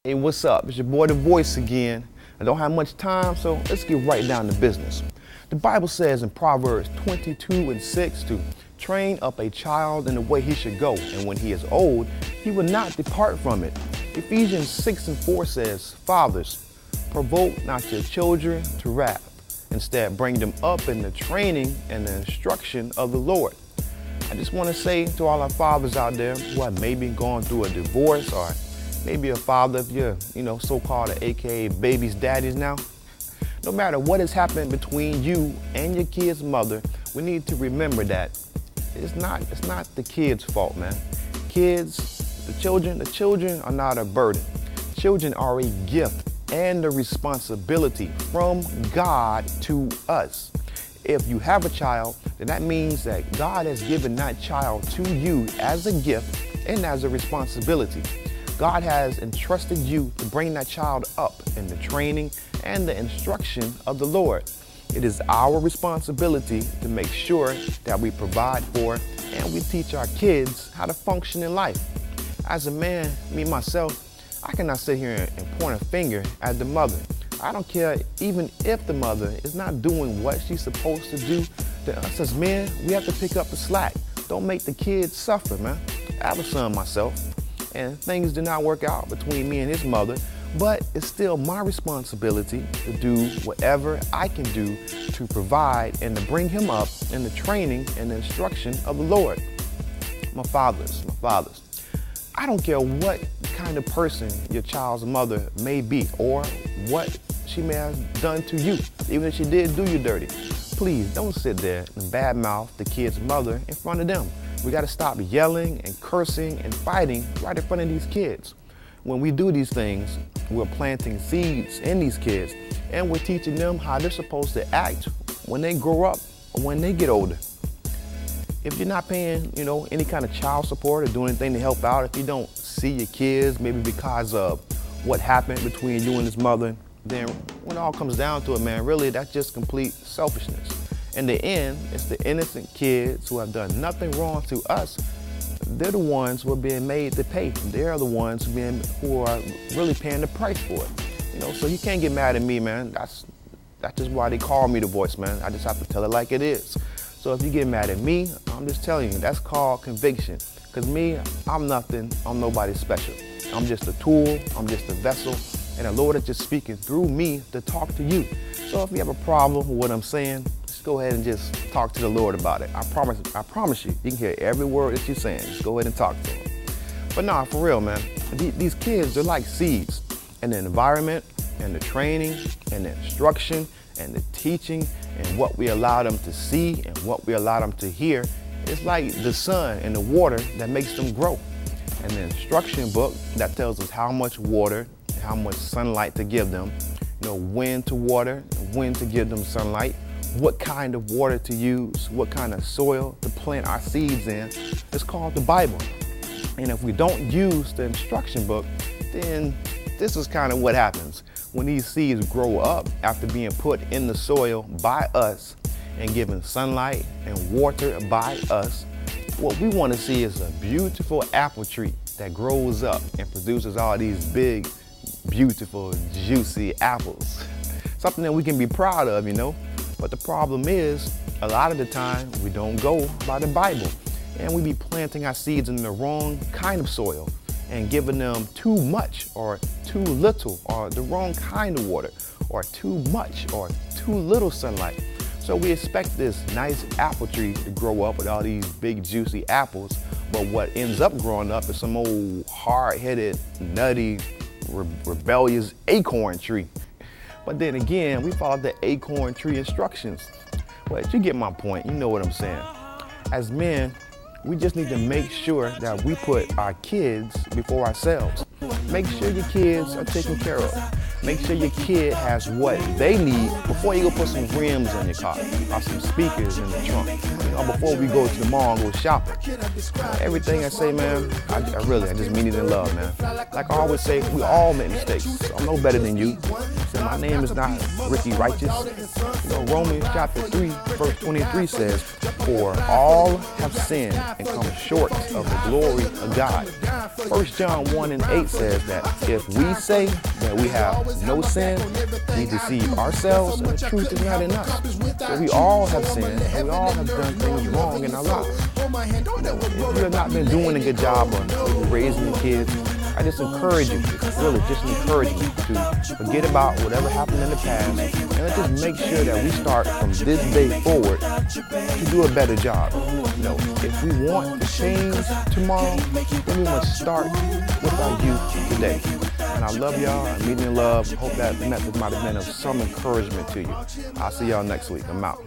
Hey, what's up? It's your boy The Voice again. I don't have much time, so let's get right down to business. The Bible says in Proverbs 22:6 to train up a child in the way he should go, and when he is old, he will not depart from it. Ephesians 6:4 says, Fathers, provoke not your children to wrath. Instead, bring them up in the training and the instruction of the Lord. I just want to say to all our fathers out there who are maybe going through a divorce, or maybe a father of your, so-called AKA baby's daddies now. No matter what has happened between you and your kid's mother, we need to remember that it's not the kid's fault, man. The children are not a burden. Children are a gift and a responsibility from God to us. If you have a child, then that means that God has given that child to you as a gift and as a responsibility. God has entrusted you to bring that child up in the training and the instruction of the Lord. It is our responsibility to make sure that we provide for and we teach our kids how to function in life. As a man, myself, I cannot sit here and point a finger at the mother. I don't care even if the mother is not doing what she's supposed to do. To us as men, we have to pick up the slack. Don't make the kids suffer, man. I have a son myself, and things did not work out between me and his mother, but it's still my responsibility to do whatever I can do to provide and to bring him up in the training and the instruction of the Lord. My fathers, I don't care what kind of person your child's mother may be or what she may have done to you, even if she did do you dirty. Please don't sit there and badmouth the kid's mother in front of them. We got to stop yelling and cursing and fighting right in front of these kids. When we do these things, we're planting seeds in these kids, and we're teaching them how they're supposed to act when they grow up or when they get older. If you're not paying, any kind of child support or doing anything to help out, if you don't see your kids, maybe because of what happened between you and his mother, then when it all comes down to it, man, really, that's just complete selfishness. In the end, it's the innocent kids who have done nothing wrong to us. They're the ones who are being made to pay. They're the ones who are really paying the price for it. So you can't get mad at me, man. That's just why they call me The Voice, man. I just have to tell it like it is. So if you get mad at me, I'm just telling you, that's called conviction. Because me, I'm nothing, I'm nobody special. I'm just a tool, I'm just a vessel, and the Lord is just speaking through me to talk to you. So if you have a problem with what I'm saying, just go ahead and just talk to the Lord about it. I promise you, you can hear every word that you're saying. Just go ahead and talk to him. But nah, for real, man, these kids, they're like seeds. And the environment, and the training, and the instruction, and the teaching, and what we allow them to see, and what we allow them to hear, it's like the sun and the water that makes them grow. And the instruction book that tells us how much water, how much sunlight to give them, when to water, when to give them sunlight, what kind of water to use, what kind of soil to plant our seeds in. It's called the Bible. And if we don't use the instruction book, then this is kind of what happens when these seeds grow up after being put in the soil by us and given sunlight and water by us. What we want to see is a beautiful apple tree that grows up and produces all these big, beautiful, juicy apples. Something that we can be proud of, But the problem is, a lot of the time, we don't go by the Bible. And we be planting our seeds in the wrong kind of soil and giving them too much or too little or the wrong kind of water or too much or too little sunlight. So we expect this nice apple tree to grow up with all these big juicy apples, but what ends up growing up is some old hard-headed, nutty, rebellious acorn tree. But then again, we follow the acorn tree instructions. But you get my point, you know what I'm saying. As men, we just need to make sure that we put our kids before ourselves. Make sure your kids are taken care of. Make sure your kid has what they need before you go put some rims on your car or some speakers in the trunk. Before we go to the mall and go shopping. Everything I say, man, I just mean it in love, man. Like I always say, we all make mistakes. So I'm no better than you. So my name is not Ricky Righteous. Romans chapter 3, verse 23 says, for all have sinned and come short of the glory of God. 1 John 1 and 8 says that if we say that we have no sin, we deceive ourselves and the truth is not in us. So we all have sinned and we all have done things wrong in our lives. If you have not been doing a good job on raising your kids, I just encourage you, really just encourage you to forget about whatever happened in the past and let's just make sure that we start from this day forward to do a better job. If we want to change tomorrow, then we must start with our youth today. And I love y'all. I'm meeting in love. Hope that message might have been of some encouragement to you. I'll see y'all next week. I'm out.